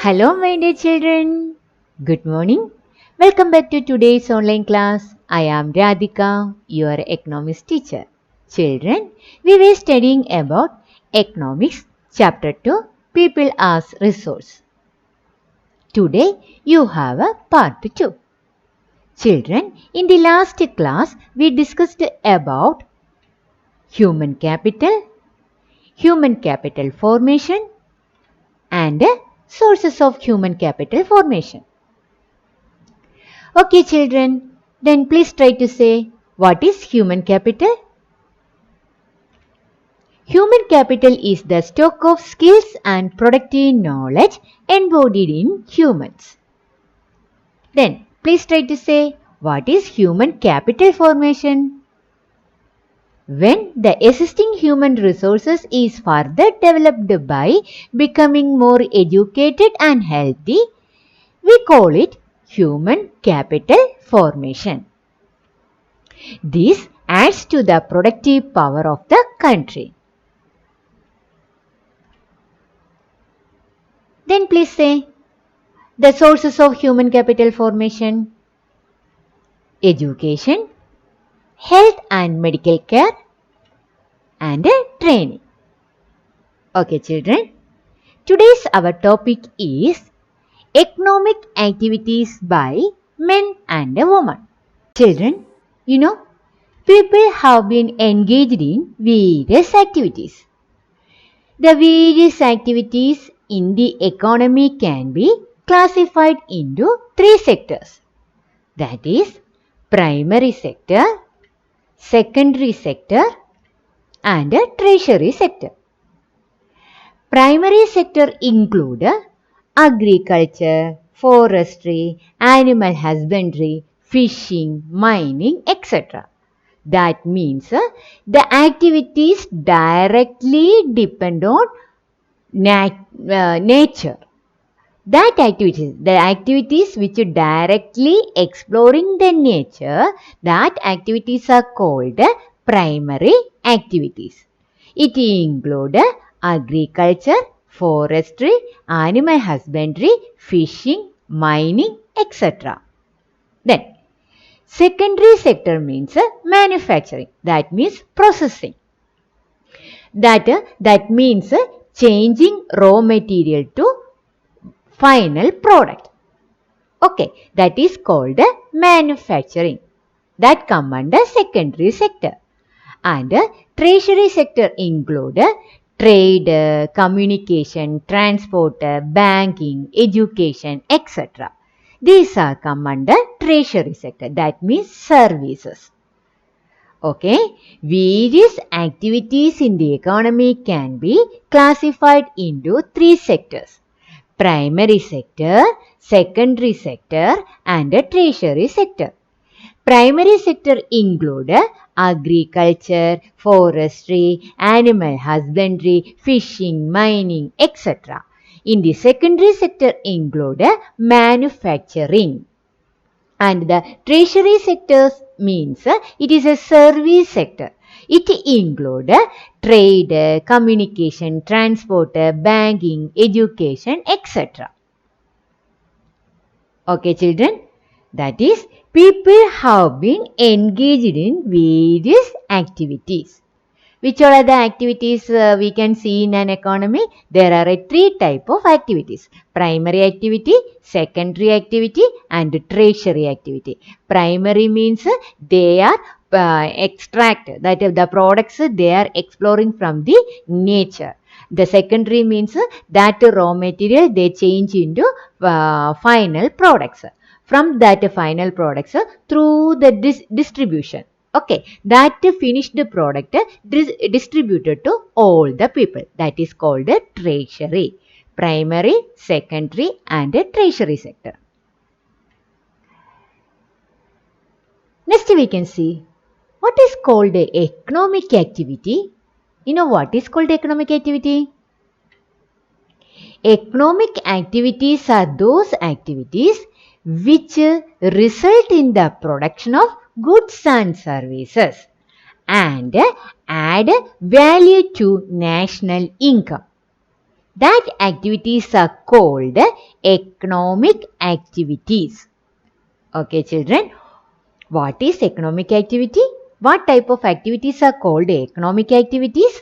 Hello, my dear children. Good morning. Welcome back to today's online class. I am Radhika, your economics teacher. Children, we were studying about economics, chapter 2, People as Resource. Today, you have a part 2. Children, in the last class, we discussed about human capital formation, and sources of human capital formation. Okay, children, then please try to say, what is human capital? Human capital is the stock of skills and productive knowledge embodied in humans. Then, please try to say, what is human capital formation? When the existing human resources is further developed by becoming more educated and healthy, we call it human capital formation. This adds to the productive power of the country. Then please say the sources of human capital formation: education, health and medical care, and training. Okay, children. Today's our topic is economic activities by men and women. Children, people have been engaged in various activities. The various activities in the economy can be classified into 3 sectors. That is, primary sector, secondary sector, and tertiary sector. Primary sector include agriculture, forestry, animal husbandry, fishing, mining, etc. That means the activities directly depend on nature. The activities which directly exploring the nature, that activities are called primary activities. It include agriculture, forestry, animal husbandry, fishing, mining, etc. Then, secondary sector means manufacturing. That means processing. That means changing raw material to final product. Okay, that is called manufacturing. That come under secondary sector. And tertiary sector include trade, communication, transport, banking, education, etc. These are come under tertiary sector. That means services. Okay, various activities in the economy can be classified into 3 sectors: primary sector, secondary sector, and tertiary sector. Primary sector include agriculture, forestry, animal husbandry, fishing, mining, etc. In the secondary sector include manufacturing. And the tertiary sectors means it is a service sector. It include trade, communication, transport, banking, education, etc. Okay, children, that is, people have been engaged in various activities. Which are the activities we can see in an economy? There are 3 types of activities: primary activity, secondary activity, and tertiary activity. Primary means they are extract, that is the products they are exploring from the nature. The secondary means that raw material they change into final products. From that final products through the distribution. Okay, that finished product distributed to all the people. That is called a tertiary. Primary, secondary, and a tertiary sector. Next we can see what is called economic activity. You know what is called economic activity? Economic activities are those activities which result in the production of goods and services and add value to national income. that activities are called economic activities. Okay, children. What is economic activity? What type of activities are called economic activities?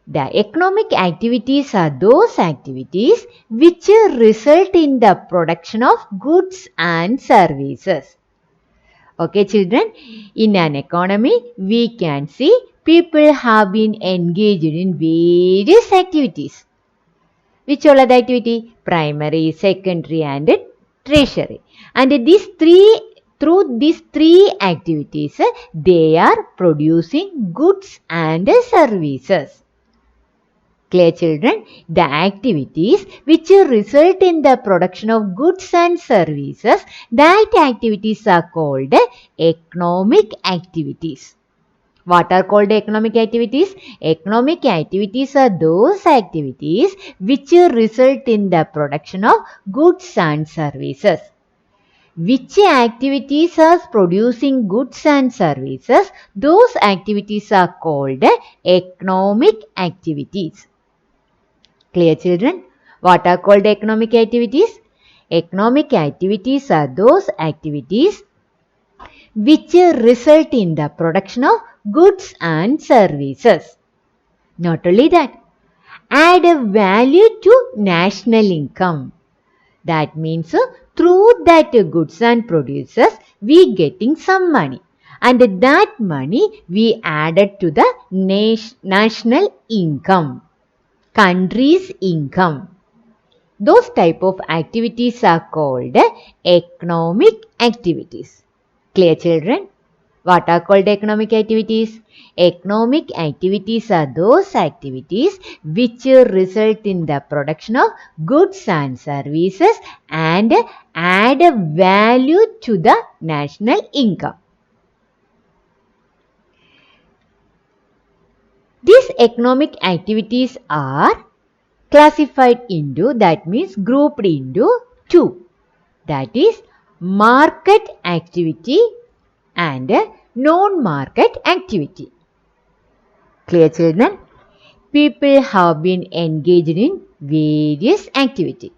The economic activities are those activities which result in the production of goods and services. Okay, children, in an economy, we can see people have been engaged in various activities. Which all are the activity? Primary, secondary and tertiary. And through these three activities, they are producing goods and services. Clear, children? The activities which result in the production of goods and services, that activities are called economic activities. What are called economic activities? Economic activities are those activities which result in the production of goods and services. Which activities are producing goods and services? Those activities are called economic activities. Clear, children? What are called economic activities? Economic activities are those activities which result in the production of goods and services. Not only that, add a value to national income. That means through that goods and produces, we getting some money. And that money we added to the national income, country's income. Those type of activities are called economic activities. Clear, children? What are called economic activities? Economic activities are those activities which result in the production of goods and services and add a value to the national income. These economic activities are classified into, that means grouped into two. That is market activity and non-market activity. Clear, children? People have been engaged in various activity.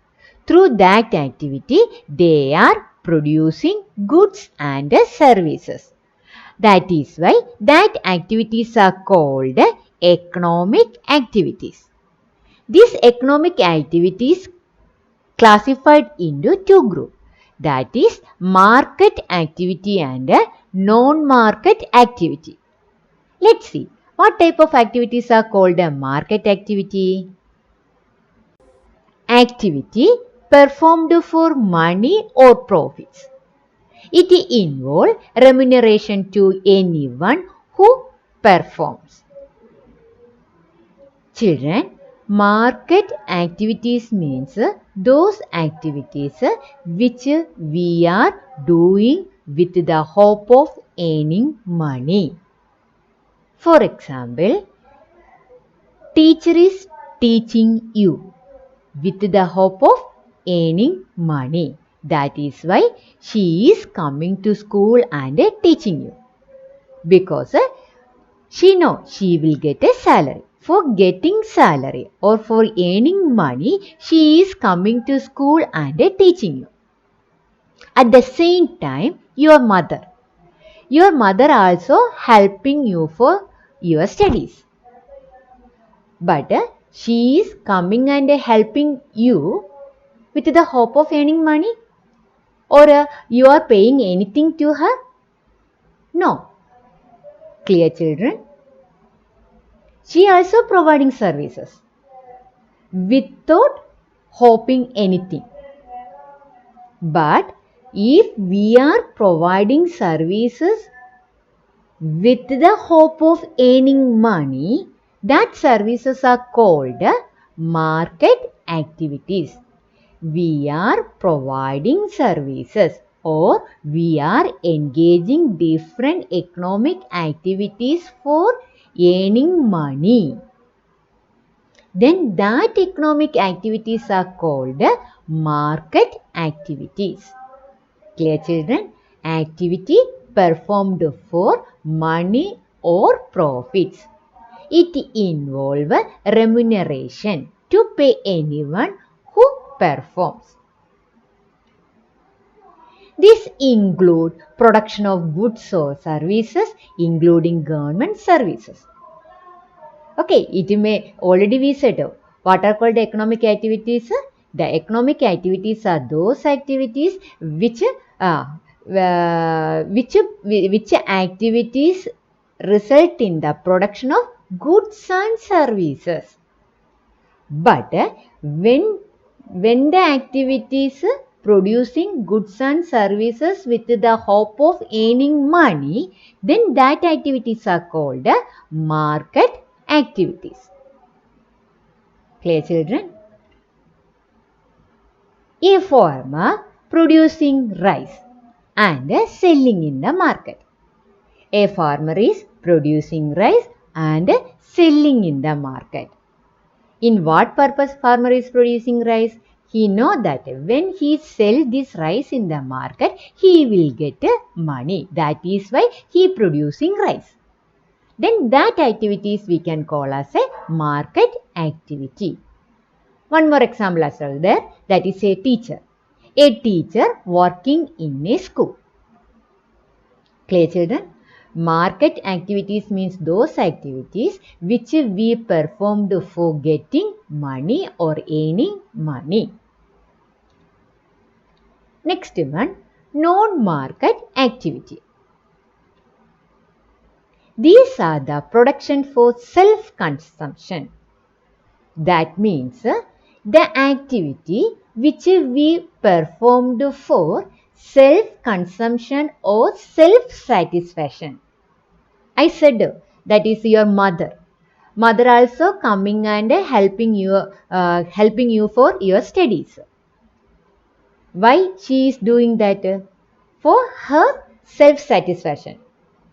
Through that activity, they are producing goods and services. That is why that activities are called economic activities. These economic activities classified into two groups. That is market activity and non-market activity. Let's see what type of activities are called a market activity. Activity performed for money or profits. It involves remuneration to anyone who performs. Children, market activities means those activities which we are doing with the hope of earning money. For example, teacher is teaching you with the hope of earning money. That is why she is coming to school and teaching you. Because she knows she will get a salary. For getting salary or for earning money, she is coming to school and teaching you. At the same time, your mother also helping you for your studies. But she is coming and helping you with the hope of earning money? Or you are paying anything to her? No. Clear, children? She also providing services without hoping anything. But if we are providing services with the hope of earning money, that services are called market activities. We are providing services or we are engaging different economic activities for earning money. Then that economic activities are called market activities. Clear, children? Activity performed for money or profits. It involves remuneration to pay anyone who performs. These include production of goods or services, including government services. Okay, it may already we said what are called economic activities. The economic activities are those activities which activities result in the production of goods and services. But when the activities producing goods and services with the hope of earning money, then that activities are called market activities. Clear, children? A farmer producing rice and selling in the market. A farmer is producing rice and selling in the market. In what purpose farmer is producing rice? He know that when he sell this rice in the market, he will get money. That is why he producing rice. Then that activities we can call as a market activity. One more example as well there, that is a teacher. A teacher working in a school. Clear, children? Market activities means those activities which we performed for getting money or earning money. Next one, non-market activity. These are the production for self-consumption. That means the activity which we performed for self-consumption or self-satisfaction. I said that is your mother. Mother also coming and helping you for your studies. Why she is doing that? For her self-satisfaction.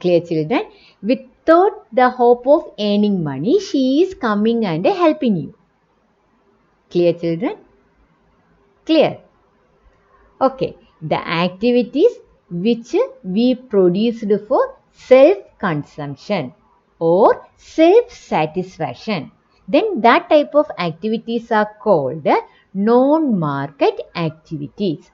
Clear, children? Without the hope of earning money, she is coming and helping you. Clear, children? Clear? Okay. The activities which we produced for self-consumption or self-satisfaction, then that type of activities are called non-market activities.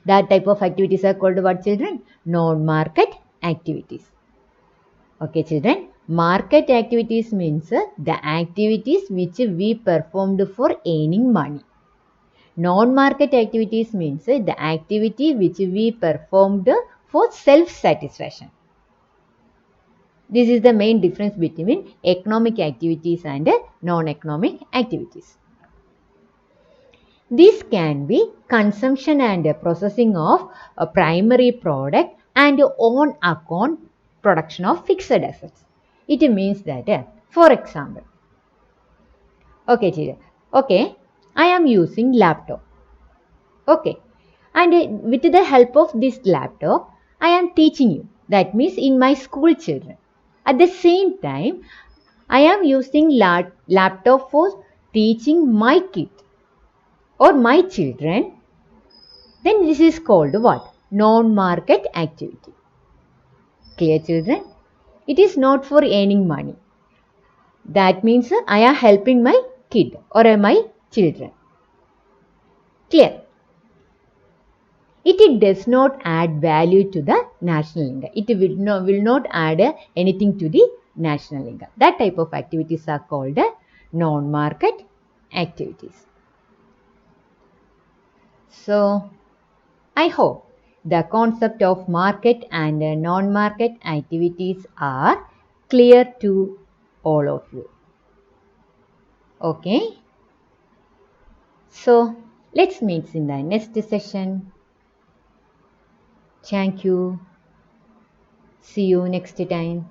That type of activities are called what, children? Non-market activities. Okay, children. Market activities means the activities which we performed for earning money. Non-market activities means the activity which we performed for self-satisfaction. This is the main difference between economic activities and non-economic activities. This can be consumption and processing of a primary product and on account production of fixed assets. It means that, for example, okay, children, okay, I am using laptop. Okay, and with the help of this laptop, I am teaching you. That means in my school children. At the same time, I am using laptop for teaching my kid or my children. Then this is called what? Non-market activity. Clear, children? It is not for earning money. That means I am helping my kid or my children. Clear? It does not add value to the national income. It will not add anything to the national income. That type of activities are called non-market activities. So, I hope the concept of market and non-market activities are clear to all of you. Okay? So, let's meet in the next session. Thank you. See you next time.